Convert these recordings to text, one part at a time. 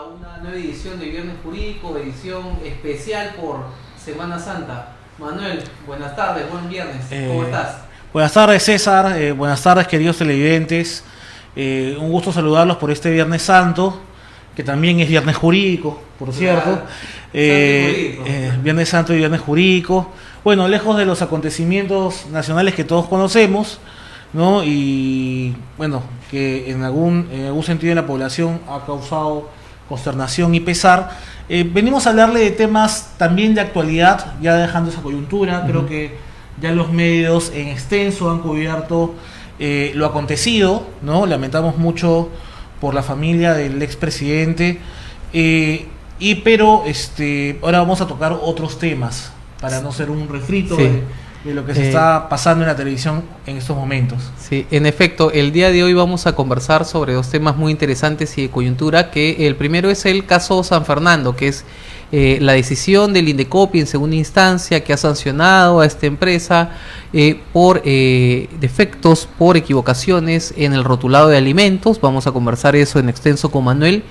una nueva edición de Viernes Jurídico, edición especial por Semana Santa. Manuel, buenas tardes, buen viernes, ¿cómo estás? Buenas tardes, César, buenas tardes, queridos televidentes. Un gusto saludarlos por este Viernes Santo, que también es Viernes Jurídico, por cierto. Viernes Santo y Viernes Jurídico. Bueno, lejos de los acontecimientos nacionales que todos conocemos, ¿no? Y bueno, que en algún sentido en la población ha causado consternación y pesar. Venimos a hablarle de temas también de actualidad, ya dejando esa coyuntura. Creo que ya los medios en extenso han cubierto lo acontecido, ¿no? Lamentamos mucho por la familia del expresidente, pero ahora vamos a tocar otros temas para no ser un refrito de lo que se está pasando en la televisión en estos momentos. Sí, en efecto, el día de hoy vamos a conversar sobre dos temas muy interesantes y de coyuntura, que el primero es el caso San Fernando, que es la decisión del Indecopi en segunda instancia que ha sancionado a esta empresa por defectos, por equivocaciones en el rotulado de alimentos. Vamos a conversar eso en extenso con Manuel.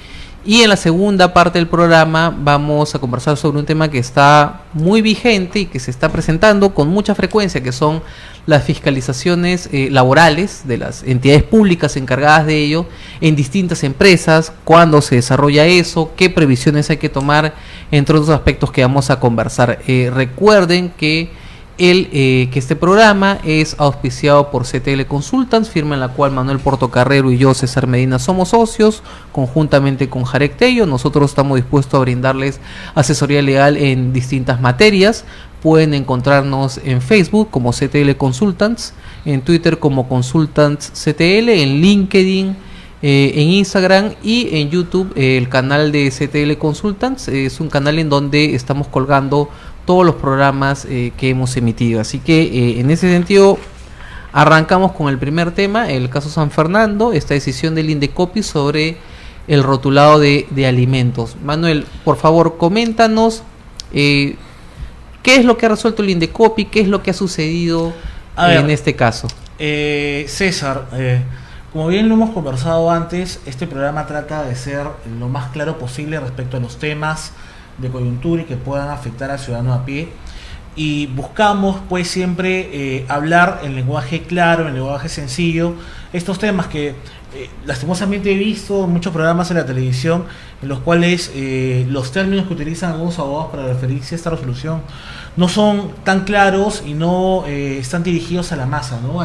Y en la segunda parte del programa vamos a conversar sobre un tema que está muy vigente y que se está presentando con mucha frecuencia, que son las fiscalizaciones laborales de las entidades públicas encargadas de ello en distintas empresas, cuándo se desarrolla eso, qué previsiones hay que tomar, entre otros aspectos que vamos a conversar. Recuerden que que este programa es auspiciado por CTL Consultants, firma en la cual Manuel Portocarrero y yo, César Medina, somos socios, conjuntamente con Jarek Tello. Nosotros estamos dispuestos a brindarles asesoría legal en distintas materias. Pueden encontrarnos en Facebook como CTL Consultants, en Twitter como Consultants CTL, en LinkedIn, en Instagram y en YouTube. El canal de CTL Consultants es un canal en donde estamos colgando todos los programas que hemos emitido. Así que en ese sentido arrancamos con el primer tema, el caso San Fernando, esta decisión del Indecopi sobre el rotulado de alimentos. Manuel, por favor, coméntanos qué es lo que ha resuelto el Indecopi, qué es lo que ha sucedido en este caso. César, como bien lo hemos conversado antes, este programa trata de ser lo más claro posible respecto a los temas de coyuntura y que puedan afectar al ciudadano a pie, y buscamos pues siempre hablar en lenguaje claro, en lenguaje sencillo, estos temas que lastimosamente he visto en muchos programas en la televisión en los cuales los términos que utilizan algunos abogados para referirse a esta resolución no son tan claros y no están dirigidos a la masa, ¿no?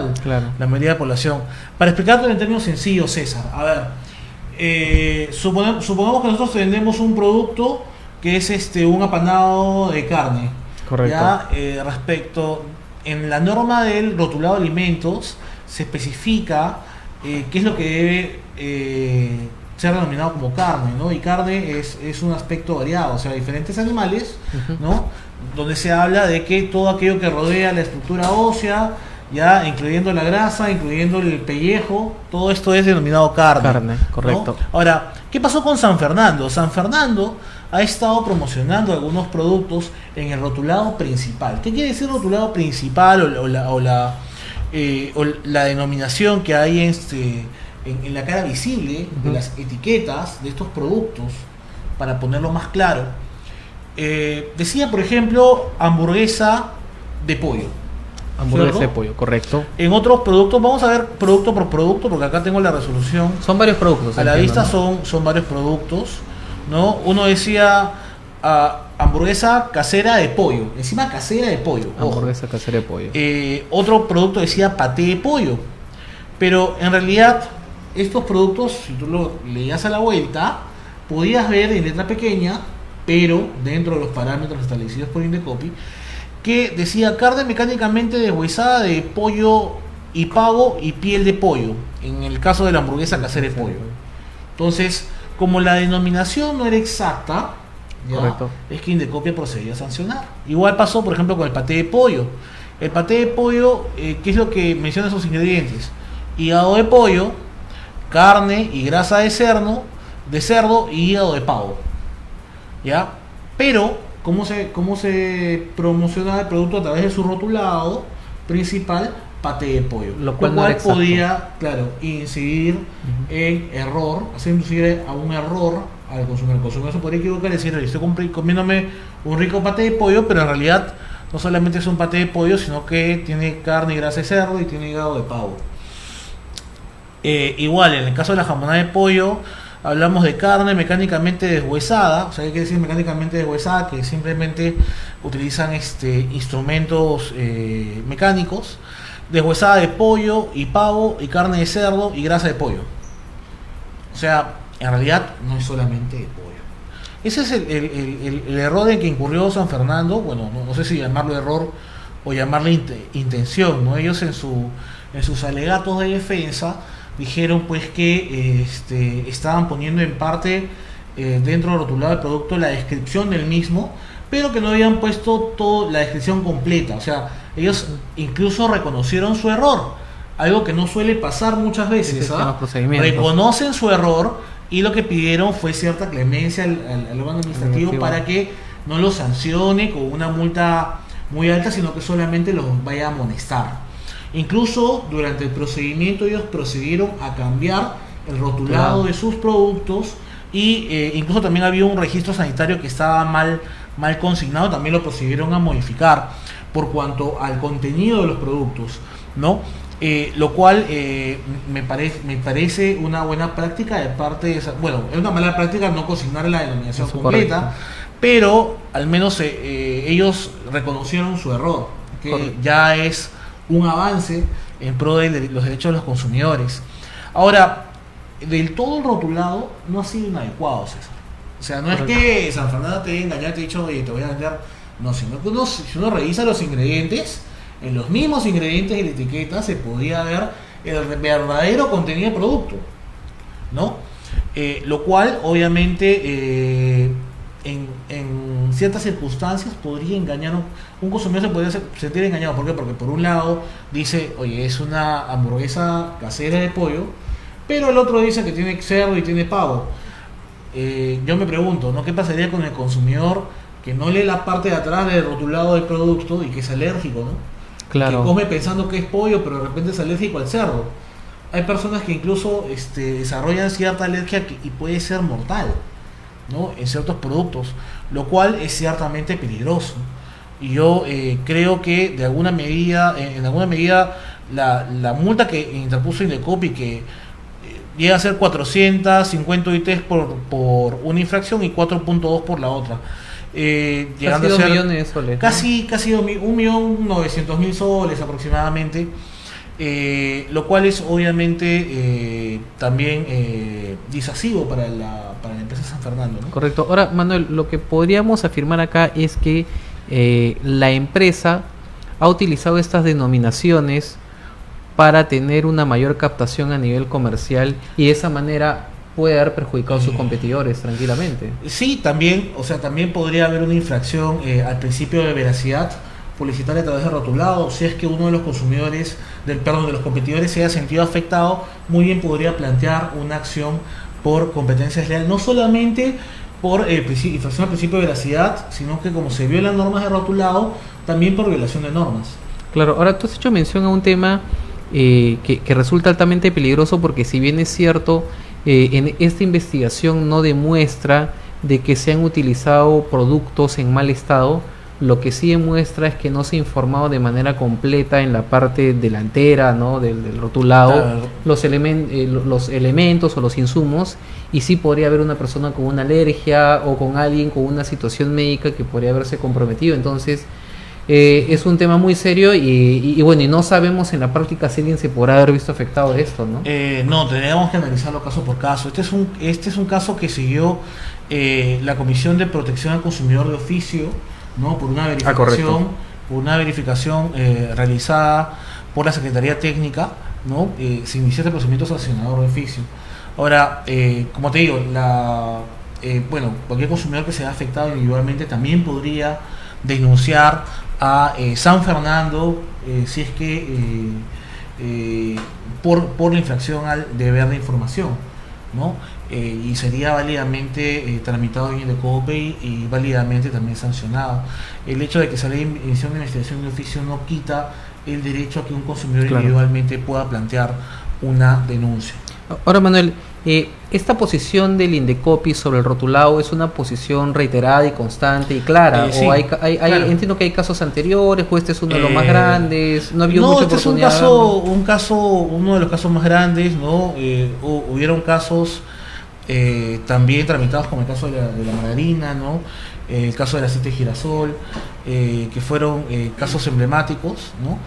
La mayoría de la población. Para explicarte en términos sencillos, César, a ver, supongamos que nosotros vendemos un producto que es un apanado de carne. Correcto. Ya, respecto, en la norma del rotulado de alimentos se especifica qué es lo que debe ser denominado como carne, ¿no? Y carne es un aspecto variado, o sea, diferentes animales, ¿no? Donde se habla de que todo aquello que rodea la estructura ósea, ya incluyendo la grasa, incluyendo el pellejo, todo esto es denominado carne. Carne, correcto. ¿No? Ahora, ¿qué pasó con San Fernando? San Fernando ha estado promocionando algunos productos en el rotulado principal. ¿Qué quiere decir rotulado principal o la denominación que hay en la cara visible de las etiquetas de estos productos, para ponerlo más claro? Decía, por ejemplo, hamburguesa de pollo. Hamburguesa de pollo, correcto. En otros productos, vamos a ver producto por producto, porque acá tengo la resolución. Son varios productos. A la vista son varios productos, ¿no? Uno decía hamburguesa casera de pollo, encima casera de pollo. Hamburguesa casera de pollo. Otro producto decía paté de pollo. Pero en realidad, estos productos, si tú lo leías a la vuelta, podías ver en letra pequeña, pero dentro de los parámetros establecidos por Indecopi, que decía carne mecánicamente deshuesada de pollo y pavo y piel de pollo, en el caso de la hamburguesa casera de pollo. Entonces, como la denominación no era exacta, correcto, es que Indecopi procedía a sancionar. Igual pasó, por ejemplo, con el paté de pollo. El paté de pollo, ¿qué es lo que menciona sus ingredientes? Hígado de pollo, carne y grasa de cerdo y hígado de pavo. ¿Ya? Pero ¿cómo se promociona el producto? A través de su rotulado principal, paté de pollo. Lo cual no podía, claro, incidir en error, hacer inducir a un error al consumidor. El consumidor se podría equivocar y decir, estoy comiéndome un rico paté de pollo, pero en realidad no solamente es un paté de pollo, sino que tiene carne y grasa de cerdo y tiene hígado de pavo. Igual, en el caso de la jamonada de pollo, hablamos de carne mecánicamente deshuesada. O sea, ¿qué quiere decir mecánicamente deshuesada? Que simplemente utilizan instrumentos mecánicos. Deshuesada de pollo y pavo y carne de cerdo y grasa de pollo. O sea, en realidad no es solamente de pollo. Ese es el error en que incurrió San Fernando. Bueno, no sé si llamarlo error o llamarle intención, ¿no? Ellos en sus alegatos de defensa dijeron pues que estaban poniendo en parte dentro del rotulado del producto la descripción del mismo, pero que no habían puesto toda la descripción completa. O sea, ellos incluso reconocieron su error, algo que no suele pasar muchas veces. Reconocen su error y lo que pidieron fue cierta clemencia al órgano administrativo para que no los sancione con una multa muy alta, sino que solamente los vaya a amonestar. Incluso durante el procedimiento ellos procedieron a cambiar el rotulado de sus productos y incluso también había un registro sanitario que estaba mal consignado, también lo procedieron a modificar por cuanto al contenido de los productos, ¿no? Lo cual me parece una buena práctica de parte de bueno, es una mala práctica no consignar la denominación completa, correcto, pero al menos ellos reconocieron su error, que correcto, ya es un avance en pro de los derechos de los consumidores. Ahora, del todo el rotulado no ha sido inadecuado, César. O sea, no correcto, es que San Fernando te haya engañado, te ha dicho, oye, te voy a vender. No, sino que si uno revisa los ingredientes, en los mismos ingredientes de la etiqueta se podría ver el verdadero contenido del producto, ¿no? Lo cual, obviamente, en ciertas circunstancias podría engañar un consumidor, se podría sentir engañado. ¿Por qué? Porque por un lado dice, oye, es una hamburguesa casera de pollo, pero el otro dice que tiene cerdo y tiene pavo. Yo me pregunto, ¿no? ¿Qué pasaría con el consumidor que no lee la parte de atrás del rotulado del producto y que es alérgico, ¿no? Claro. Que come pensando que es pollo, pero de repente es alérgico al cerdo. Hay personas que incluso desarrollan cierta alergia y puede ser mortal, ¿no? En ciertos productos, lo cual es ciertamente peligroso. Y yo creo que en alguna medida la multa que interpuso Indecopi, que llega a ser 450 UITs por una infracción y 4.2 por la otra, llegando casi a ser 2 millones de soles, casi 1.900.000 soles aproximadamente, lo cual es obviamente también disuasivo para la empresa San Fernando, ¿no? Correcto. Ahora, Manuel, lo que podríamos afirmar acá es que la empresa ha utilizado estas denominaciones para tener una mayor captación a nivel comercial y de esa manera puede haber perjudicado a sus competidores tranquilamente. Sí, también, o sea, también podría haber una infracción al principio de veracidad publicitaria a través de rotulado. Si es que uno de los consumidores, de los competidores se haya sentido afectado, muy bien podría plantear una acción por competencia desleal, no solamente por infracción al principio de veracidad, sino que como se violan normas de rotulado, también por violación de normas. Claro, ahora tú has hecho mención a un tema que resulta altamente peligroso, porque si bien es cierto, en esta investigación no demuestra de que se han utilizado productos en mal estado, lo que sí demuestra es que no se ha informado de manera completa en la parte delantera, ¿no?, del rotulado, claro, los elementos o los insumos, y sí podría haber una persona con una alergia o con alguien con una situación médica que podría haberse comprometido. Entonces es un tema muy serio y bueno, y no sabemos en la práctica si alguien se podrá haber visto afectado de esto, ¿no? No, tendríamos que analizarlo caso por caso. Este es un caso que siguió la Comisión de Protección al Consumidor de Oficio, ¿no? Por una verificación realizada por la Secretaría Técnica, ¿no? Se inició este procedimiento sancionador de oficio. Ahora, como te digo, cualquier consumidor que se haya afectado individualmente también podría denunciar a San Fernando si es que por la infracción al deber de información, ¿no? Y sería válidamente tramitado en Indecopi y válidamente también sancionado. El hecho de que se le inició una investigación de oficio no quita el derecho a que un consumidor, claro, individualmente pueda plantear una denuncia. Ahora, Manuel, ¿Esta posición del Indecopi sobre el rotulado es una posición reiterada y constante y clara? Sí, ¿O claro. entiendo que hay casos anteriores, o este es uno de los más grandes, no ha habido No, mucha este es oportunidad? uno de los casos más grandes, ¿no? Hubieron casos también tramitados como el caso de la margarina, ¿no? El caso del aceite de girasol, que fueron casos emblemáticos, ¿no?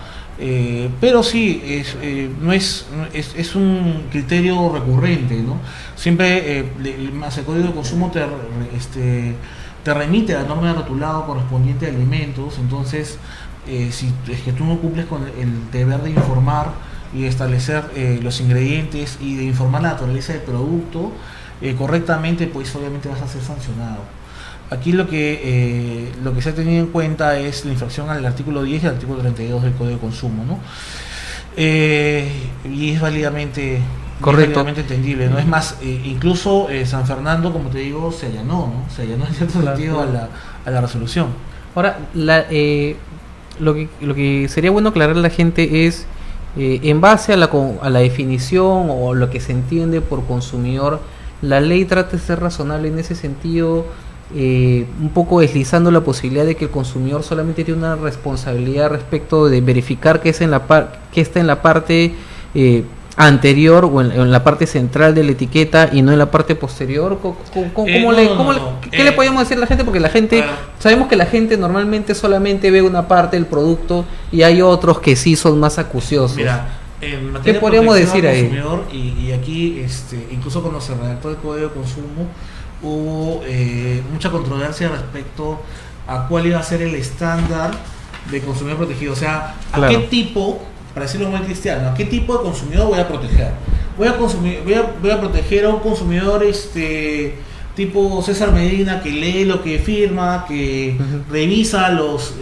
Pero sí, es un criterio recurrente, ¿no? Siempre más el código de consumo te remite a la norma de rotulado correspondiente a alimentos. Entonces, si es que tú no cumples con el deber de informar y de establecer los ingredientes y de informar la naturaleza del producto correctamente, pues obviamente vas a ser sancionado. Aquí lo que se ha tenido en cuenta es la infracción al artículo 10 y al artículo 32 del Código de Consumo, ¿no? Y es válidamente entendible, ¿no? Es más, incluso San Fernando, como te digo, se allanó, ¿no? Se allanó en cierto sentido a la resolución. Ahora, lo que sería bueno aclarar a la gente es, en base a la definición o lo que se entiende por consumidor, la ley trata de ser razonable en ese sentido, un poco deslizando la posibilidad de que el consumidor solamente tiene una responsabilidad respecto de verificar que está en la parte anterior o en la parte central de la etiqueta y no en la parte posterior. ¿Qué le podemos decir a la gente? Porque sabemos que la gente normalmente solamente ve una parte del producto y hay otros que sí son más acuciosos. Mira, en materia ¿qué podríamos decir ahí? Y aquí, incluso cuando se redactó el Código de Consumo, hubo mucha controversia respecto a cuál iba a ser el estándar de consumidor protegido. O sea, claro, a qué tipo, para decirlo muy cristiano, a qué tipo de consumidor voy a proteger. Voy a proteger a un consumidor tipo César Medina, que lee lo que firma, que revisa los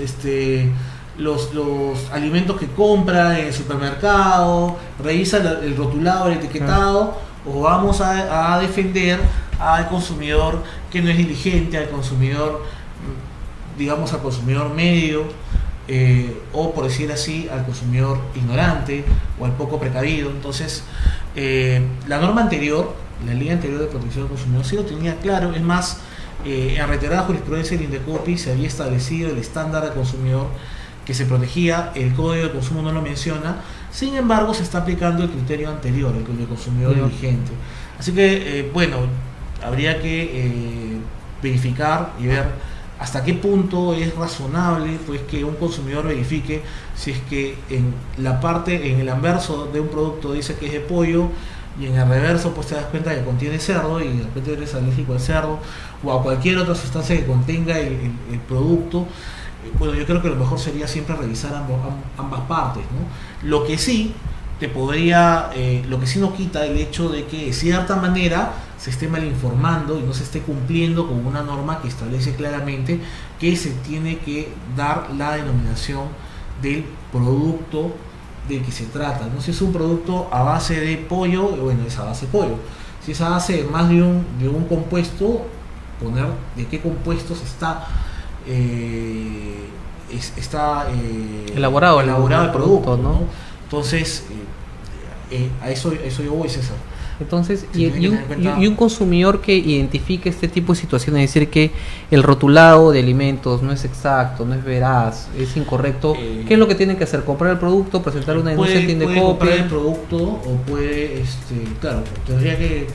alimentos que compra en el supermercado, revisa el rotulado, el etiquetado, o vamos a defender al consumidor que no es diligente, al consumidor, digamos, al consumidor medio, o por decir así, al consumidor ignorante o al poco precavido. Entonces, la norma anterior, la ley anterior de protección del consumidor, sí lo tenía claro. Es más, en reiterada jurisprudencia del Indecopi se había establecido el estándar de consumidor que se protegía. El Código de Consumo no lo menciona, sin embargo se está aplicando el criterio anterior, el de consumidor diligente. Así que, bueno, habría que verificar y ver hasta qué punto es razonable, pues, que un consumidor verifique si es que en el anverso de un producto dice que es de pollo y en el reverso pues te das cuenta que contiene cerdo y de repente eres alérgico al cerdo o a cualquier otra sustancia que contenga el producto. Bueno, yo creo que lo mejor sería siempre revisar ambas partes, ¿no? Lo que sí no quita el hecho de que de cierta manera se esté mal informando y no se esté cumpliendo con una norma que establece claramente que se tiene que dar la denominación del producto del que se trata, ¿no? Si es un producto a base de pollo, bueno, es a base de pollo. Si es a base de más de un compuesto, poner de qué compuestos está elaborado el producto, ¿no? Entonces, a eso yo voy, César. Entonces, y un consumidor que identifique este tipo de situaciones, es decir, que el rotulado de alimentos no es exacto, no es veraz, es incorrecto, ¿qué es lo que tiene que hacer? ¿Comprar el producto, presentar una denuncia al Indecopi? Puede comprar el producto o puede, claro, tendría que...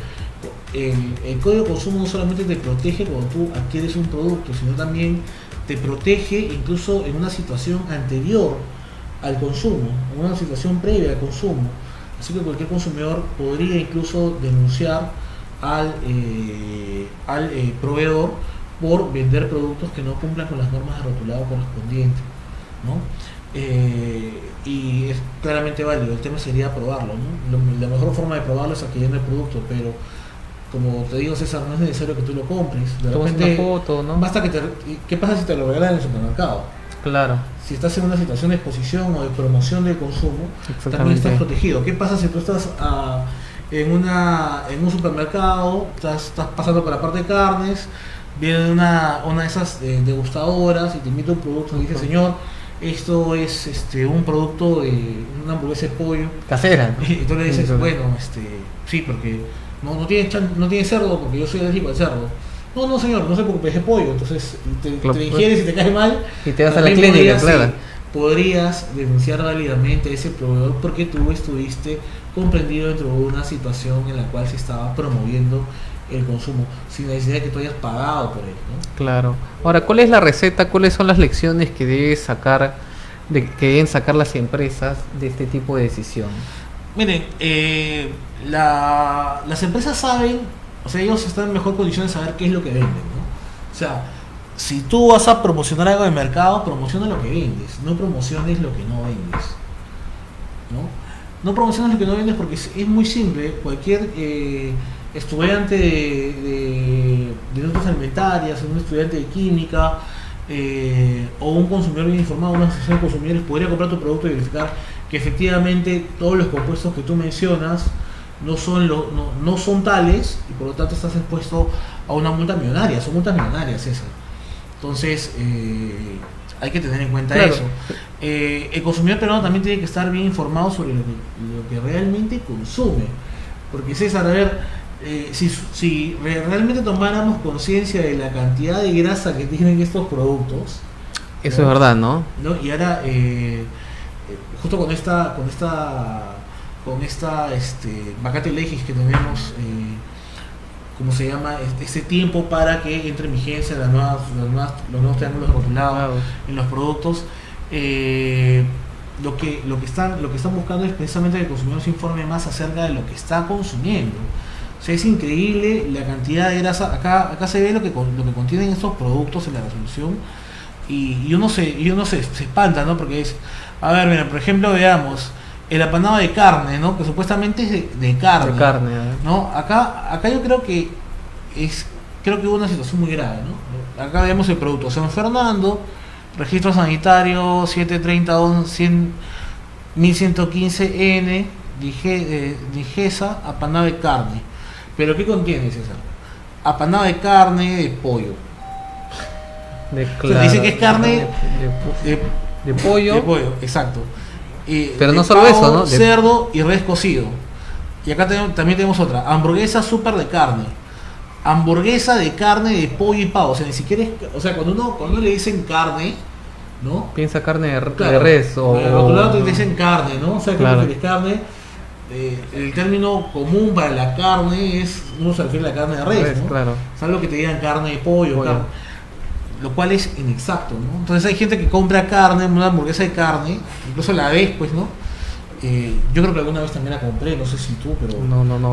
El Código de Consumo no solamente te protege cuando tú adquieres un producto, sino también te protege incluso en una situación anterior al consumo, en una situación previa al consumo. Así que cualquier consumidor podría incluso denunciar al proveedor por vender productos que no cumplan con las normas de rotulado correspondientes, ¿no? Y es claramente válido. El tema sería probarlo, ¿no? La mejor forma de probarlo es adquiriendo el producto, pero como te digo, César, no es necesario que tú lo compres. De repente, una foto, ¿no? Basta ¿qué pasa si te lo regalan en el supermercado? Claro. Si estás en una situación de exposición o de promoción del consumo, también estás protegido. ¿Qué pasa si tú estás en un supermercado, estás pasando por la parte de carnes, viene una de esas degustadoras y te invita un producto y dice, señor, esto es un producto de una hamburguesa de pollo casera, ¿no? Y tú le dices, bueno, sí, porque no tiene cerdo porque yo soy alérgico al cerdo. No, no señor, no se preocupe, es de pollo. Entonces te ingieres y te cae mal. Y te vas a la clínica, claro. Sí, podrías denunciar válidamente a ese proveedor porque tú estuviste comprendido dentro de una situación en la cual se estaba promoviendo el consumo sin necesidad de que tú hayas pagado por él, ¿no? Claro. Ahora, ¿cuál es la receta? ¿Cuáles son las lecciones que que deben sacar las empresas de este tipo de decisión? Miren, las empresas saben, o sea, ellos están en mejor condición de saber qué es lo que venden, ¿no? O sea, si tú vas a promocionar algo de mercado, promociona lo que vendes, no promociones lo que no vendes, ¿no? No promociones lo que no vendes porque es muy simple. Cualquier estudiante de industrias alimentarias, un estudiante de química o un consumidor bien informado, una asociación de consumidores podría comprar tu producto y verificar que efectivamente todos los compuestos que tú mencionas no son tales y por lo tanto estás expuesto a una multa millonaria. Son multas millonarias esas. Entonces hay que tener en cuenta eso. El consumidor peruano también tiene que estar bien informado sobre lo que realmente consume. Porque César, a ver, si realmente tomáramos conciencia de la cantidad de grasa que tienen estos productos, eso, ¿no? Es verdad, ¿no? Y ahora, justo con esta vacatio legis que tenemos, ¿cómo se llama? Este tiempo para que entre en vigencia los nuevos triángulos rotulados en los productos. Lo que están buscando es precisamente que el consumidor se informe más acerca de lo que está consumiendo. O sea, es increíble la cantidad de grasa. Acá se ve lo que contienen estos productos en la resolución y uno se espanta, ¿no? Porque es, a ver, mira, por ejemplo, veamos el apanado de carne, ¿no? Que supuestamente es de carne. De carne, ¿no? Acá yo creo que hubo una situación muy grave, ¿no? Acá vemos el producto San Fernando, registro sanitario 730-1115N, Digesa, apanado de carne. ¿Pero qué contiene, César? Apanado de carne de pollo. O sea, dice que es carne de pollo. De pollo, exacto. Pero no solo eso, ¿no? Cerdo y res cocido. Y acá también tenemos otra, hamburguesa súper de carne. Hamburguesa de carne de pollo y pavo. O sea, ni siquiera es, o sea, cuando uno le dicen carne, ¿no? Piensa carne de res o por otro lado te dicen carne, ¿no? O sea, claro. Que es carne. El término común para la carne uno se refiere a la carne de res, ¿no? Claro. Salvo que te digan carne de pollo. Carne, lo cual es inexacto, ¿no? Entonces hay gente que compra carne, una hamburguesa de carne, incluso la ves, pues, ¿no? Yo creo que alguna vez también la compré, no sé si tú, pero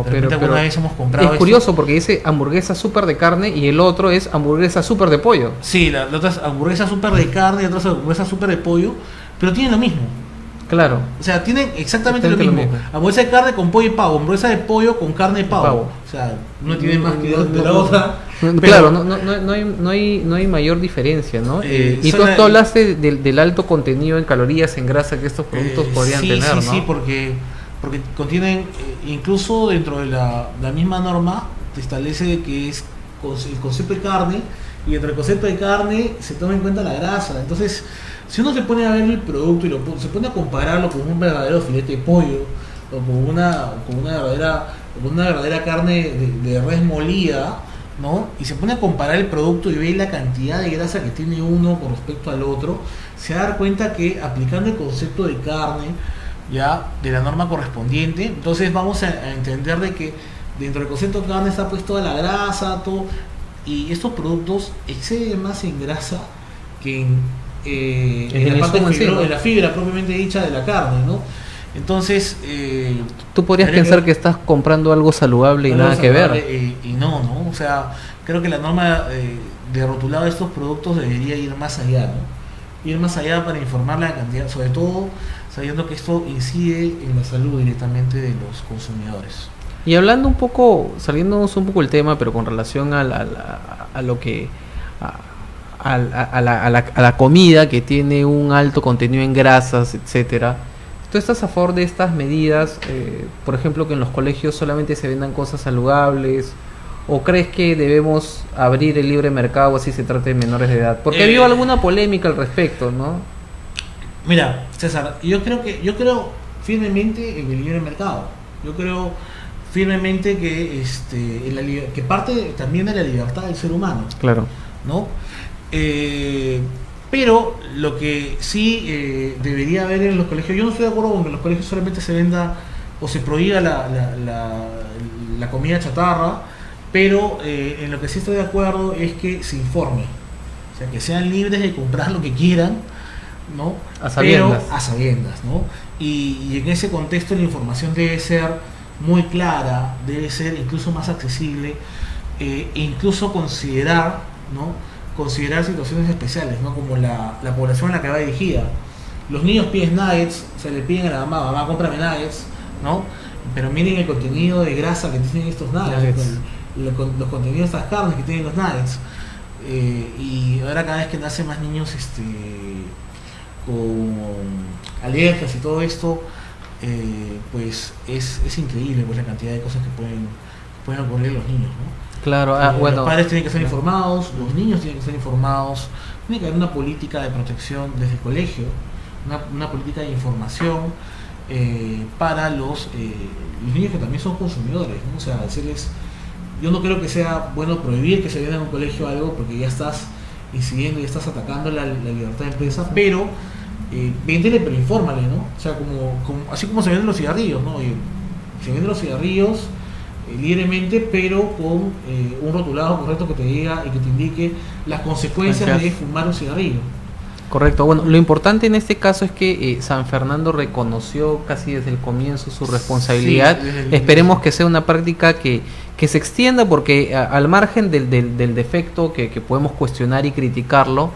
pero alguna vez hemos comprado. Es curioso porque dice hamburguesa súper de carne y el otro es hamburguesa súper de pollo. Sí, la otra es hamburguesa súper de carne y otra es hamburguesa súper de pollo, pero tienen lo mismo. Claro. O sea, tienen exactamente lo mismo. Hamburguesa de carne con pollo y pavo, hamburguesa de pollo con carne y pavo. O sea, no tiene más que de la otra. Claro, no hay mayor diferencia, ¿no? Y tú hablaste del alto contenido en calorías, en grasa que estos productos podrían tener, ¿no? Sí, porque contienen, incluso dentro de la misma norma, te establece que es el concepto de carne, y dentro del concepto de carne se toma en cuenta la grasa. Entonces, si uno se pone a ver el producto y se pone a compararlo con un verdadero filete de pollo o con una verdadera carne de res molida, ¿no? Y se pone a comparar el producto y ve la cantidad de grasa que tiene uno con respecto al otro, se va a dar cuenta que aplicando el concepto de carne, ya de la norma correspondiente, entonces vamos a entender de que dentro del concepto de carne está pues toda la grasa, todo, y estos productos exceden más en grasa que en la fibra propiamente dicha de la carne, ¿no? Entonces tú podrías pensar que estás comprando algo saludable y nada que ver. Y no, o sea, creo que la norma de rotulado de estos productos debería ir más allá, ¿no? Ir más allá para informar la cantidad, sobre todo sabiendo que esto incide en la salud directamente de los consumidores. Y hablando un poco, saliéndonos un poco del tema, pero con relación a lo que a la comida que tiene un alto contenido en grasas, etcétera. ¿Tú estás a favor de estas medidas? Por ejemplo, que en los colegios solamente se vendan cosas saludables, ¿o crees que debemos abrir el libre mercado así se trate de menores de edad? Porque ha habido alguna polémica al respecto, ¿no? Mira, César, yo creo firmemente en el libre mercado. Yo creo firmemente que parte también de la libertad del ser humano. Claro. ¿No? Pero lo que sí debería haber en los colegios, yo no estoy de acuerdo con que en los colegios solamente se venda o se prohíba la comida chatarra, pero en lo que sí estoy de acuerdo es que se informe, o sea, que sean libres de comprar lo que quieran, ¿no? A sabiendas. Pero a sabiendas, ¿no? Y en ese contexto la información debe ser muy clara, debe ser incluso más accesible, e incluso considerar, ¿no? Considerar situaciones especiales, ¿no? Como la población a la que va dirigida. Los niños piden nuggets, se le piden a la mamá, cómprame nuggets, ¿no? Pero miren el contenido de grasa que tienen estos nuggets. Los contenidos de estas carnes que tienen los nuggets. Y ahora cada vez que nacen más niños con alergias y todo esto, pues es increíble, pues, la cantidad de cosas que pueden ocurrir en los niños, ¿no? Claro, bueno. Los padres tienen que estar informados, los niños tienen que estar informados, tiene que haber una política de protección desde el colegio, una política de información para los niños que también son consumidores, ¿no? O sea, decirles, yo no creo que sea bueno prohibir que se venda en un colegio algo porque ya estás incidiendo y estás atacando la libertad de empresa, pero véndele, pero infórmale, ¿no? O sea, así como se venden los cigarrillos, ¿no? Se venden los cigarrillos libremente, pero con un rotulado correcto que te diga y que te indique las consecuencias de fumar un cigarrillo. Correcto. Bueno, lo importante en este caso es que San Fernando reconoció casi desde el comienzo su responsabilidad. Sí, esperemos que sea una práctica que se extienda, porque al margen del defecto que podemos cuestionar y criticarlo,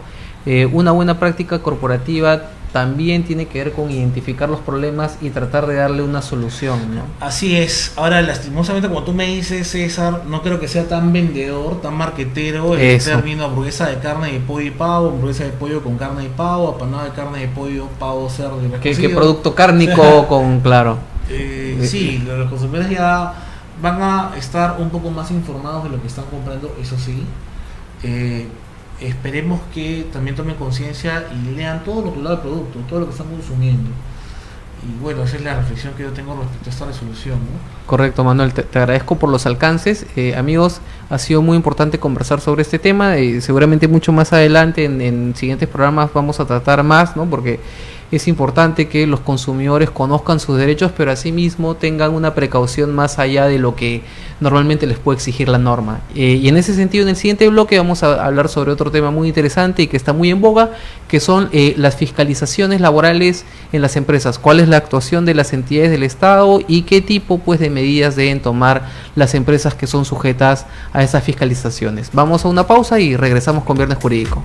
una buena práctica corporativa también tiene que ver con identificar los problemas y tratar de darle una solución, ¿no? Así es. Ahora, lastimosamente, como tú me dices, César, no creo que sea tan vendedor, tan marquetero el término hamburguesa de carne de pollo y pavo, hamburguesa de pollo con carne y pavo, apanado de carne de pollo, pavo, cerdo y ¿Qué producto cárnico con, claro? Sí, los consumidores ya van a estar un poco más informados de lo que están comprando, eso sí. Esperemos que también tomen conciencia y lean todo lo que da el producto, todo lo que están consumiendo. Y bueno, esa es la reflexión que yo tengo respecto a esta resolución, ¿no? Correcto, Manuel, te agradezco por los alcances. Amigos, ha sido muy importante conversar sobre este tema. Seguramente mucho más adelante en siguientes programas vamos a tratar más, ¿no? Porque es importante que los consumidores conozcan sus derechos, pero asimismo tengan una precaución más allá de lo que normalmente les puede exigir la norma. Y en ese sentido, en el siguiente bloque vamos a hablar sobre otro tema muy interesante y que está muy en boga, que son las fiscalizaciones laborales en las empresas. ¿Cuál es la actuación de las entidades del Estado y qué tipo, pues, de medidas deben tomar las empresas que son sujetas a esas fiscalizaciones? Vamos a una pausa y regresamos con Viernes Jurídico.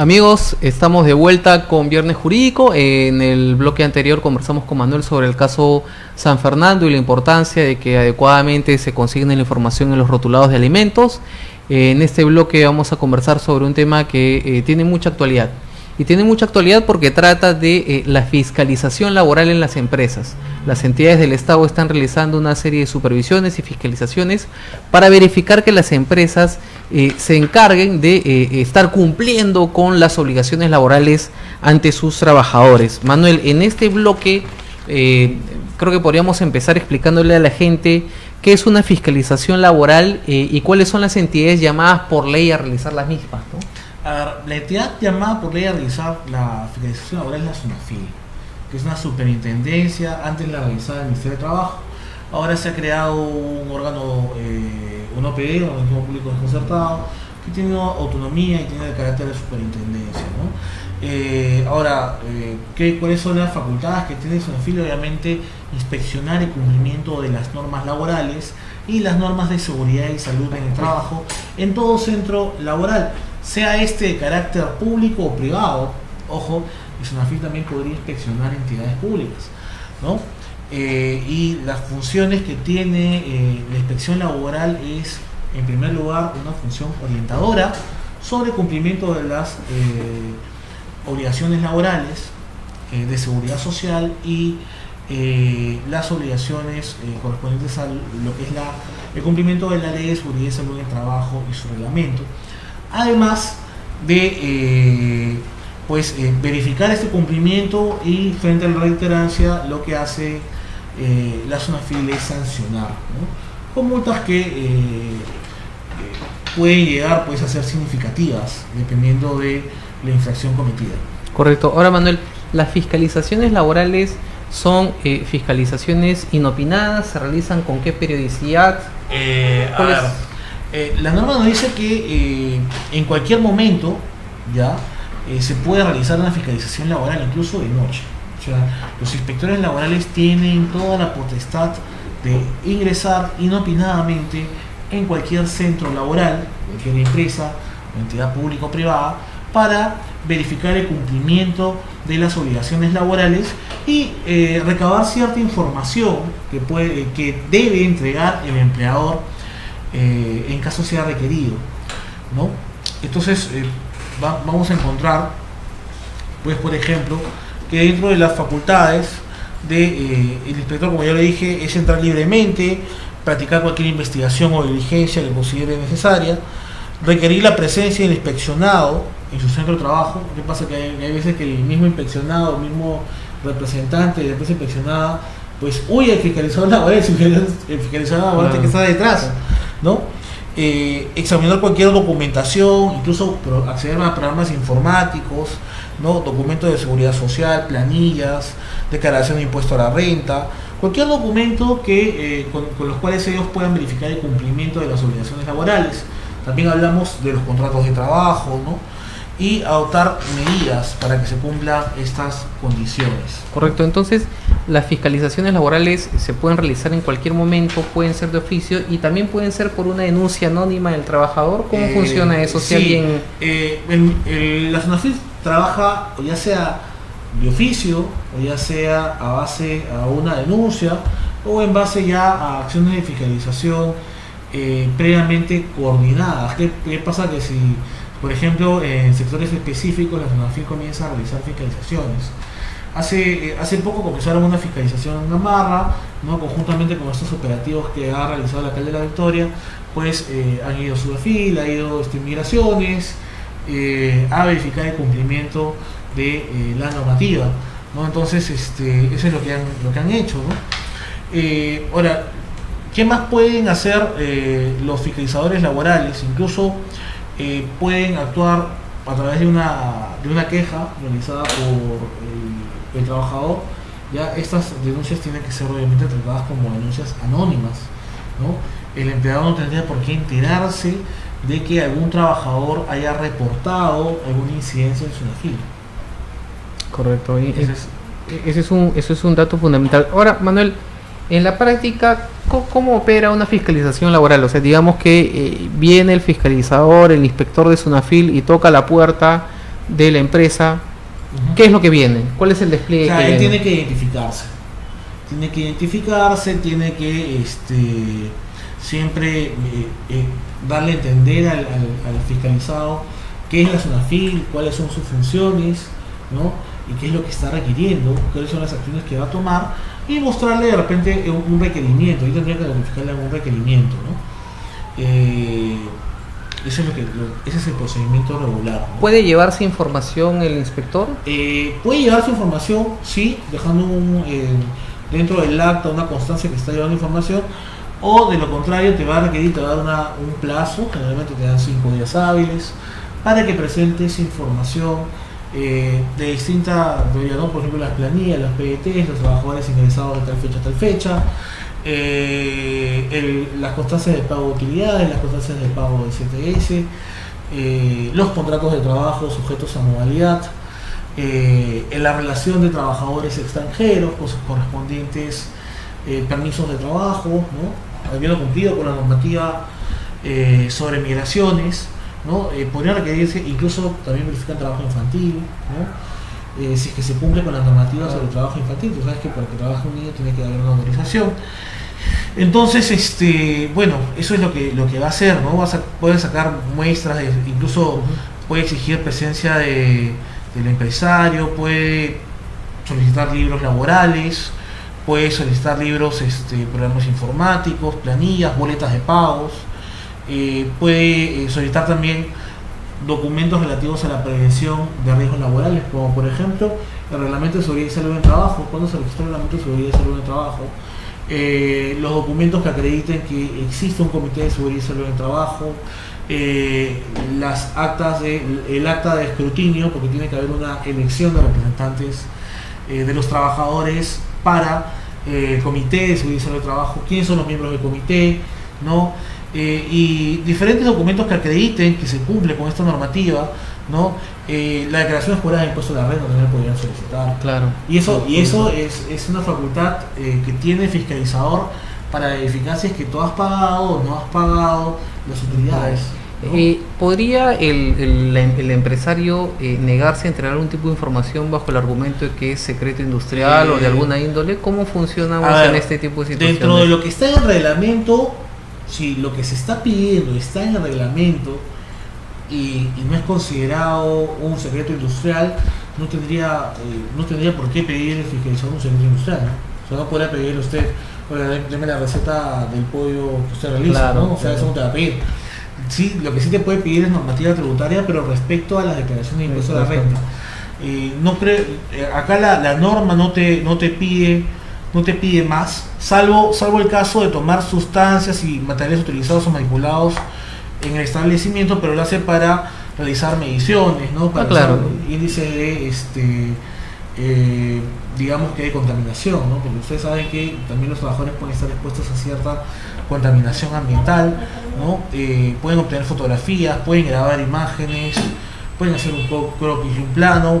Amigos, estamos de vuelta con Viernes Jurídico. En el bloque anterior conversamos con Manuel sobre el caso San Fernando y la importancia de que adecuadamente se consigne la información en los rotulados de alimentos. En este bloque vamos a conversar sobre un tema que tiene mucha actualidad. Y tiene mucha actualidad porque trata de la fiscalización laboral en las empresas. Las entidades del Estado están realizando una serie de supervisiones y fiscalizaciones para verificar que las empresas se encarguen de estar cumpliendo con las obligaciones laborales ante sus trabajadores. Manuel, en este bloque creo que podríamos empezar explicándole a la gente qué es una fiscalización laboral y cuáles son las entidades llamadas por ley a realizar las mismas, ¿no? A ver, la entidad llamada por ley a realizar la fiscalización laboral es la SUNAFIL, que es una superintendencia. Antes la realizaba el Ministerio de Trabajo, ahora se ha creado un órgano, un OPD, un organismo público desconcertado, que tiene una autonomía y tiene el carácter de superintendencia, ¿no? ¿Cuáles son las facultades que tiene SUNAFIL? Obviamente, inspeccionar el cumplimiento de las normas laborales y las normas de seguridad y salud en el trabajo en todo centro laboral, sea este de carácter público o privado. Ojo, y SUNAFIL también podría inspeccionar entidades públicas, ¿no? Y las funciones que tiene la inspección laboral es, en primer lugar, una función orientadora sobre el cumplimiento de las obligaciones laborales, de seguridad social y las obligaciones correspondientes a lo que es el cumplimiento de la Ley de Seguridad y Salud en el Trabajo y su reglamento. Además de verificar este cumplimiento, y frente a la reiterancia lo que hace la SUNAFIL es sancionar, ¿no? Con multas que pueden llegar a ser significativas dependiendo de la infracción cometida. Correcto. Ahora, Manuel, las fiscalizaciones laborales son fiscalizaciones inopinadas, ¿se realizan con qué periodicidad? La norma nos dice que en cualquier momento ya se puede realizar una fiscalización laboral, incluso de noche. O sea, los inspectores laborales tienen toda la potestad de ingresar inopinadamente en cualquier centro laboral, cualquier empresa, entidad pública o privada, para verificar el cumplimiento de las obligaciones laborales y recabar cierta información que debe entregar el empleador en caso sea requerido, ¿no? Entonces vamos a encontrar, pues, por ejemplo, que dentro de las facultades del inspector, como ya le dije, es entrar libremente, practicar cualquier investigación o diligencia que considere necesaria, requerir la presencia del inspeccionado en su centro de trabajo. ¿Qué pasa? Que hay veces que el mismo inspeccionado, el mismo representante de la empresa inspeccionada, pues huye al fiscalizador laboral, el fiscalizador laboral que está detrás, ¿no? Examinar cualquier documentación, incluso acceder a programas informáticos, ¿no? Documentos de seguridad social, planillas, declaración de impuesto a la renta, cualquier documento que con los cuales ellos puedan verificar el cumplimiento de las obligaciones laborales. También hablamos de los contratos de trabajo, ¿no? Y adoptar medidas para que se cumplan estas condiciones. Correcto. Entonces, las fiscalizaciones laborales se pueden realizar en cualquier momento, pueden ser de oficio y también pueden ser por una denuncia anónima del trabajador. ¿Cómo funciona eso? Si alguien... la SUNAFIL trabaja ya sea de oficio o ya sea a base a una denuncia o en base ya a acciones de fiscalización previamente coordinadas. ¿Qué pasa? Que si, por ejemplo, en sectores específicos la SUNAFIL comienza a realizar fiscalizaciones. Hace poco comenzaron una fiscalización en Gamarra, ¿no? Conjuntamente con estos operativos que ha realizado el alcalde de La Victoria, pues han ido SUNAFIL, ha ido Migraciones a verificar el cumplimiento de la normativa, ¿no? Entonces eso es lo que han hecho, ¿no? Ahora, ¿qué más pueden hacer los fiscalizadores laborales? Incluso pueden actuar a través de una queja realizada por el trabajador. Ya estas denuncias tienen que ser obviamente tratadas como denuncias anónimas, ¿no? El empleador no tendría por qué enterarse de que algún trabajador haya reportado alguna incidencia en SUNAFIL. Correcto. Eso es un dato fundamental. Ahora, Manuel, en la práctica, ¿cómo opera una fiscalización laboral? O sea, digamos que viene el fiscalizador, el inspector de SUNAFIL y toca la puerta de la empresa, ¿qué es lo que viene? ¿Cuál es el despliegue? O sea, que él viene? tiene que identificarse. Tiene que siempre darle a entender al fiscalizado qué es la SUNAFIL, cuáles son sus funciones, ¿no? Y qué es lo que está requiriendo, cuáles son las acciones que va a tomar, y mostrarle de repente un requerimiento. Yo tendría que notificarle algún requerimiento, ¿no? Ese es el procedimiento regular, ¿no? ¿Puede llevarse información el inspector? Puede llevar su información, sí, dejando dentro del acta una constancia que está llevando información, o de lo contrario te va a requerir, te va a dar un plazo, generalmente te dan 5 días hábiles, para que presentes información de distinta, ¿no? Por ejemplo, las planillas, los PDTs, los trabajadores ingresados de tal fecha a tal fecha, las constancias de pago de utilidades, las constancias de pago de CTS, los contratos de trabajo sujetos a modalidad, en la relación de trabajadores extranjeros con sus correspondientes permisos de trabajo, ¿no? Habiendo cumplido con la normativa sobre migraciones, ¿no? Podría requerirse, incluso también verificar trabajo infantil, ¿no? Si es que se cumple con las normativas sobre trabajo infantil. Tú sabes que para que trabaje un niño tiene que haber una autorización. Entonces, bueno, eso es lo que va a hacer, ¿no? Puede sacar muestras, incluso puede exigir presencia del empresario, puede solicitar libros laborales, puede solicitar libros, programas informáticos, planillas, boletas de pagos, puede solicitar también documentos relativos a la prevención de riesgos laborales, como por ejemplo el reglamento de seguridad y salud en el trabajo. Cuando se registra el reglamento de seguridad y salud en el trabajo, los documentos que acrediten que existe un comité de seguridad y salud en el trabajo, las actas el acta de escrutinio, porque tiene que haber una elección de representantes de los trabajadores para el comité de seguridad y salud del trabajo, quiénes son los miembros del comité, ¿no? Y diferentes documentos que acrediten que se cumple con esta normativa, ¿no? La declaración jurada de impuesto de la renta también podrían solicitar. Claro. Y eso es una facultad que tiene el fiscalizador para verificar si es que tú has pagado o no has pagado las utilidades, ¿no? ¿Podría el empresario negarse a entregar algún tipo de información bajo el argumento de que es secreto industrial o de alguna índole? ¿Cómo funcionamos en este tipo de situaciones? Dentro de lo que está en el reglamento, si lo que se está pidiendo está en el reglamento y no es considerado un secreto industrial, no tendría por qué pedir el fiscalizador un secreto industrial, ¿no? O sea, no podría pedirle a usted, oiga, deme la receta del pollo que usted realiza, claro, ¿no? O sea, eso no te va a pedir. Sí, lo que sí te puede pedir es normativa tributaria, pero respecto a las declaraciones de impuesto de la renta. No creo, acá la norma no te pide más, salvo el caso de tomar sustancias y materiales utilizados o manipulados en el establecimiento, pero lo hace para realizar mediciones, ¿no? Para claro. índice de digamos que de contaminación, ¿no? Porque ustedes saben que también los trabajadores pueden estar expuestos a cierta contaminación ambiental, ¿no? Pueden obtener fotografías, pueden grabar imágenes, pueden hacer un croquis y un plano,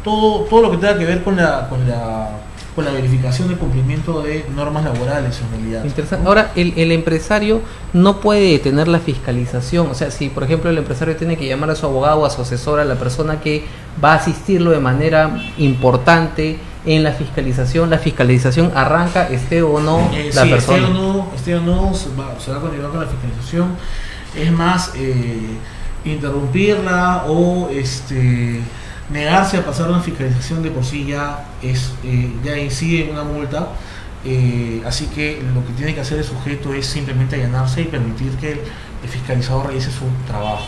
todo lo que tenga que ver con la verificación del cumplimiento de normas laborales en realidad. Interesante. Ahora, el empresario no puede detener la fiscalización. O sea, si por ejemplo el empresario tiene que llamar a su abogado o a su asesor, a la persona que va a asistirlo de manera importante en la fiscalización arranca, esté o no la persona. Esté o no, se va a continuar con la fiscalización. Es más, interrumpirla o negarse a pasar una fiscalización de por sí ya incide en una multa, así que lo que tiene que hacer el sujeto es simplemente allanarse y permitir que el fiscalizador realice su trabajo.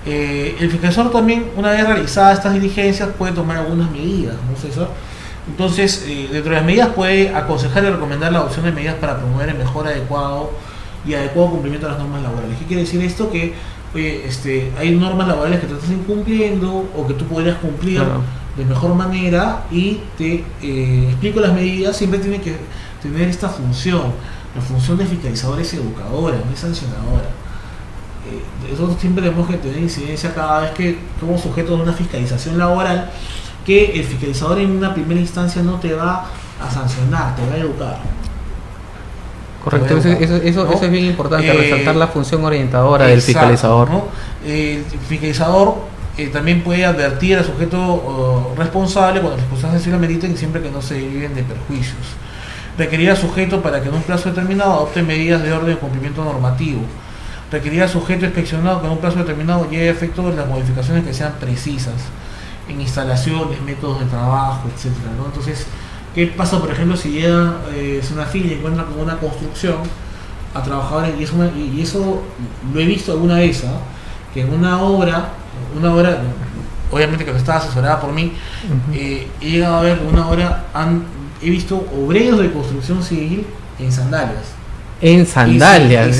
El fiscalizador también, una vez realizadas estas diligencias, puede tomar algunas medidas, ¿no, César? Entonces, dentro de las medidas puede aconsejar y recomendar la adopción de medidas para promover el mejor adecuado cumplimiento de las normas laborales. ¿Qué quiere decir esto? Que hay normas laborales que te estás incumpliendo o que tú podrías cumplir, claro, de mejor manera, y te explico las medidas. Siempre tiene que tener esta función. La función del fiscalizador es educadora, no es sancionadora. Nosotros siempre tenemos que tener incidencia cada vez que somos sujetos de una fiscalización laboral, que el fiscalizador en una primera instancia no te va a sancionar, te va a educar. Correcto, eso es bien importante, resaltar la función orientadora del fiscalizador. ¿no? El fiscalizador también puede advertir al sujeto responsable cuando las circunstancias se lo meriten, siempre que no se deriven de perjuicios. Requerir al sujeto para que en un plazo determinado adopte medidas de orden de cumplimiento normativo. Requerir al sujeto inspeccionado que en un plazo determinado lleve a efecto las modificaciones que sean precisas en instalaciones, métodos de trabajo, etcétera, ¿no? Entonces, ¿qué pasa, por ejemplo, si llega SUNAFIL y encuentra con una construcción a trabajadores? Y eso lo he visto alguna vez, ¿eh? Que en una obra, obviamente que no estaba asesorada por mí, he llegado a ver que en una obra he visto obreros de construcción civil en sandalias. En sandalias,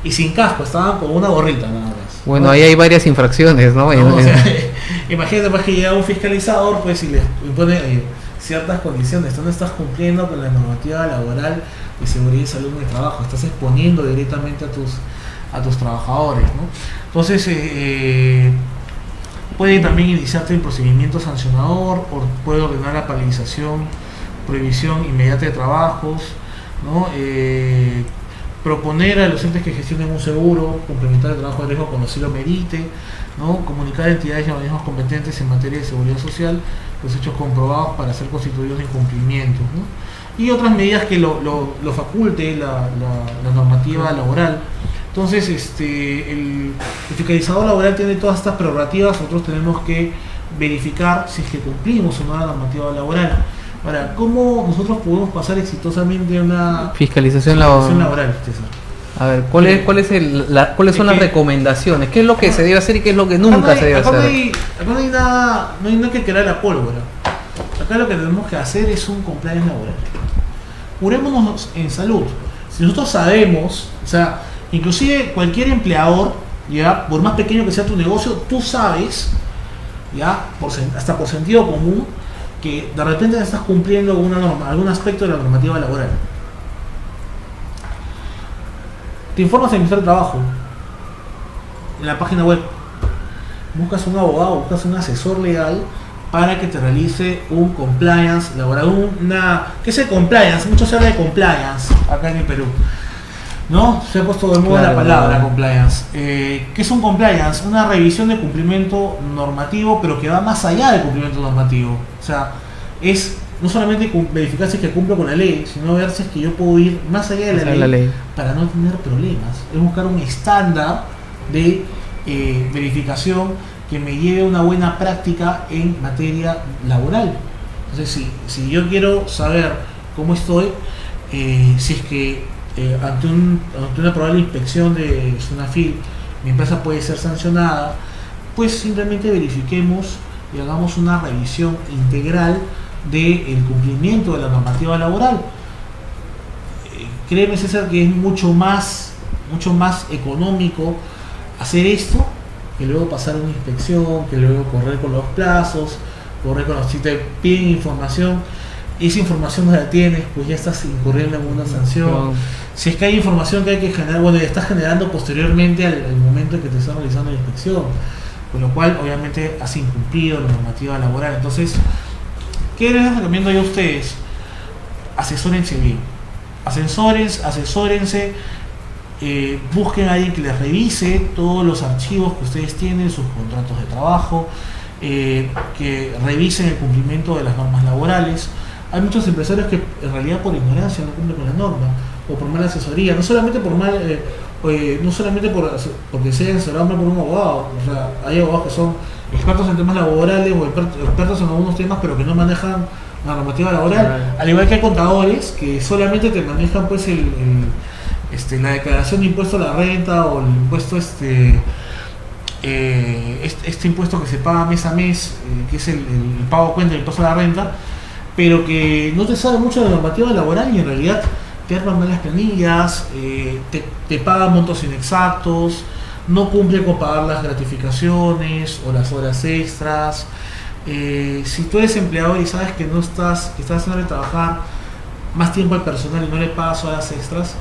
y sin casco, estaban con una gorrita nada más. Bueno, ¿no? ahí hay varias infracciones, ¿no? O sea, imagínate pues que llega un fiscalizador pues y le impone ciertas condiciones. Tú no estás cumpliendo con la normativa laboral de seguridad y salud en el trabajo, estás exponiendo directamente a tus trabajadores, ¿no? Entonces puede también iniciarte el procedimiento sancionador, o puede ordenar la paralización, prohibición inmediata de trabajos, ¿no? Proponer a los entes que gestionen un seguro, complementar el trabajo de riesgo cuando así lo merite, ¿no? Comunicar a entidades y organismos competentes en materia de seguridad social los hechos comprobados para ser constituidos de incumplimientos, ¿no? Y otras medidas que lo faculte la normativa laboral. Entonces, el fiscalizador laboral tiene todas estas prerrogativas. Nosotros tenemos que verificar si es que cumplimos o no la normativa laboral. Ahora, ¿cómo nosotros podemos pasar exitosamente una fiscalización laboral, César? A ver, ¿cuáles son las recomendaciones? ¿Qué es lo que se debe hacer y qué es lo que nunca se debe hacer? Acá no hay nada que crear la pólvora. Acá lo que tenemos que hacer es un compliance laboral. Curémonos en salud. Si nosotros sabemos, o sea, inclusive cualquier empleador, ya, por más pequeño que sea tu negocio, tú sabes, ya, hasta por sentido común, que de repente no estás cumpliendo una norma, algún aspecto de la normativa laboral. Te informas en el Ministerio de Trabajo, en la página web, buscas un abogado, buscas un asesor legal para que te realice un compliance laboral. ¿Qué es el compliance? Mucho se habla de compliance acá en el Perú, ¿no? Se ha puesto de moda la palabra compliance. ¿Qué es un compliance? Una revisión de cumplimiento normativo, pero que va más allá del cumplimiento normativo. O sea, es no solamente verificar si es que cumplo con la ley, sino ver si es que yo puedo ir más allá de la ley para no tener problemas. Es buscar un estándar de verificación que me lleve a una buena práctica en materia laboral. Entonces, si yo quiero saber cómo estoy, si es que ante una probable inspección de SUNAFIL mi empresa puede ser sancionada, pues simplemente verifiquemos y hagamos una revisión integral del cumplimiento de la normativa laboral. Créeme, César, que es mucho más económico hacer esto que luego pasar una inspección, que luego correr con los plazos, si te piden información, esa información no la tienes, pues ya estás incurriendo en una sanción. Si es que hay información que hay que generar, bueno, ya estás generando posteriormente al momento en que te están realizando la inspección, con lo cual obviamente has incumplido la normativa laboral. Entonces, ¿qué les recomiendo yo a ustedes? Asesórense bien, asesórense, busquen a alguien que les revise todos los archivos que ustedes tienen, sus contratos de trabajo, que revisen el cumplimiento de las normas laborales. Hay muchos empresarios que en realidad por ignorancia no cumplen con la norma, o por mala asesoría, no solamente porque sean asesorados por un abogado. O sea, hay abogados que son expertos en temas laborales o expertos en algunos temas, pero que no manejan la normativa laboral. Al igual que hay contadores que solamente te manejan pues la declaración de impuesto a la renta, o el impuesto este impuesto que se paga mes a mes, que es el pago cuenta del impuesto a la renta, pero que no te sabe mucho de la normativa laboral y en realidad te arman malas planillas, te pagan montos inexactos, no cumple con pagar las gratificaciones o las horas extras. Si tú eres empleador y sabes que estás haciendo trabajar más tiempo al personal y no le pagas horas extras,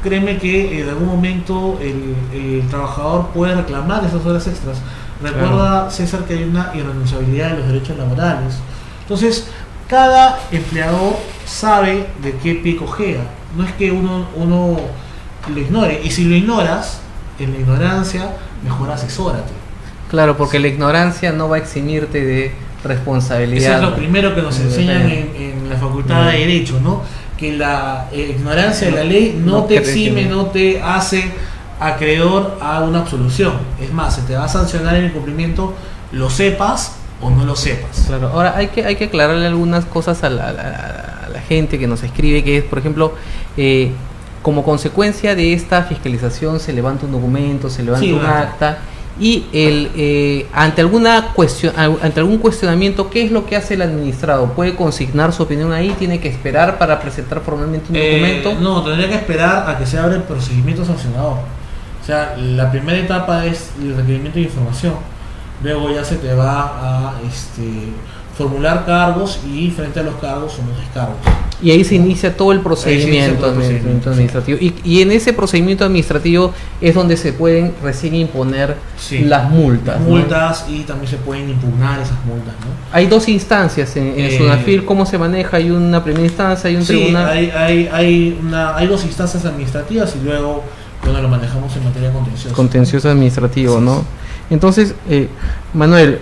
créeme que en algún momento el trabajador puede reclamar esas horas extras. Recuerda, César, que hay una irrenunciabilidad de los derechos laborales. Entonces, cada empleador sabe de qué pie cojea. No es que uno lo ignore. Y si lo ignoras, en la ignorancia, mejor asesórate. Claro, porque la ignorancia no va a eximirte de responsabilidad. Eso es lo primero que nos enseñan en la Facultad de Derecho, ¿no? Que la ignorancia de la ley no te exime, no te hace acreedor a una absolución. Es más, se te va a sancionar el incumplimiento, lo sepas o no lo sepas. Claro, ahora hay que aclararle algunas cosas a la gente que nos escribe, que es, por ejemplo, como consecuencia de esta fiscalización se levanta un documento, se levanta un acta, y ante algún cuestionamiento, ¿qué es lo que hace el administrado? ¿Puede consignar su opinión ahí? ¿Tiene que esperar para presentar formalmente un documento? No, tendría que esperar a que se abra el procedimiento sancionador. O sea, la primera etapa es el requerimiento de información. Luego ya se te va a formular cargos, y frente a los cargos son los descargos. Y ahí se inicia todo el procedimiento administrativo. Y en ese procedimiento administrativo es donde se pueden recién imponer las multas. Las multas, ¿no? Y también se pueden impugnar esas multas, ¿no? Hay dos instancias en SUNAFIL. ¿Cómo se maneja? ¿Hay una primera instancia? ¿Hay un tribunal? Hay dos instancias administrativas, y luego lo manejamos en materia contenciosa. Contencioso administrativo, ¿no? Entonces, Manuel,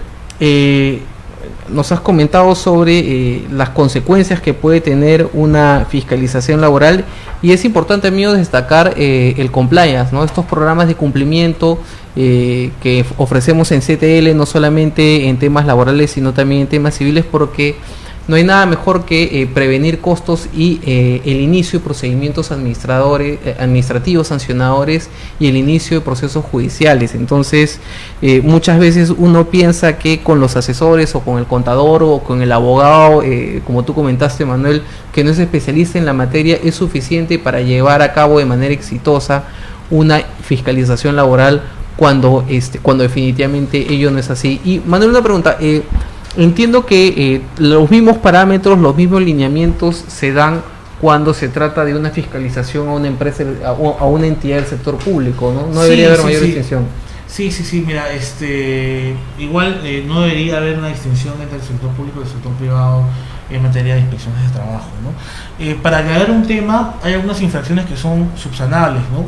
nos has comentado sobre las consecuencias que puede tener una fiscalización laboral, y es importante, amigo, destacar el compliance, ¿no? Estos programas de cumplimiento que ofrecemos en CTL, no solamente en temas laborales, sino también en temas civiles, porque no hay nada mejor que prevenir costos y el inicio de procedimientos administrativos sancionadores y el inicio de procesos judiciales. Entonces, muchas veces uno piensa que con los asesores o con el contador o con el abogado, como tú comentaste, Manuel, que no es especialista en la materia, es suficiente para llevar a cabo de manera exitosa una fiscalización laboral, cuando definitivamente ello no es así. Y Manuel, una pregunta. Entiendo que los mismos parámetros, los mismos lineamientos se dan cuando se trata de una fiscalización a una empresa o a una entidad del sector público, ¿no? No debería haber mayor distinción. Sí, mira, igual no debería haber una distinción entre el sector público y el sector privado en materia de inspecciones de trabajo, ¿no? Para aclarar un tema, hay algunas infracciones que son subsanables, ¿no?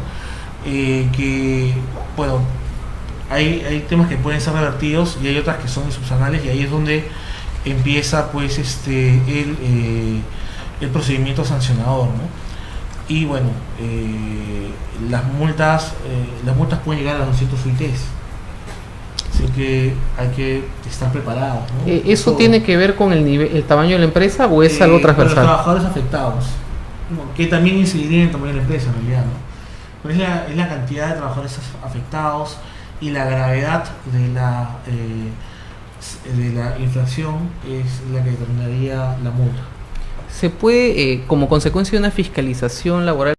Hay temas que pueden ser revertidos, y hay otras que son insubsanables, y ahí es donde empieza pues el procedimiento sancionador, ¿no? Y bueno, las multas pueden llegar a los 200 UITs, así que hay que estar preparados, ¿no? ¿Eso tiene que ver con el tamaño de la empresa, o es algo transversal? Con los trabajadores afectados, ¿no? Que también incidiría en el tamaño de la empresa, en realidad, ¿no? Pero es la cantidad de trabajadores afectados y la gravedad de la infracción es la que determinaría la multa. ¿Se puede, como consecuencia de una fiscalización laboral,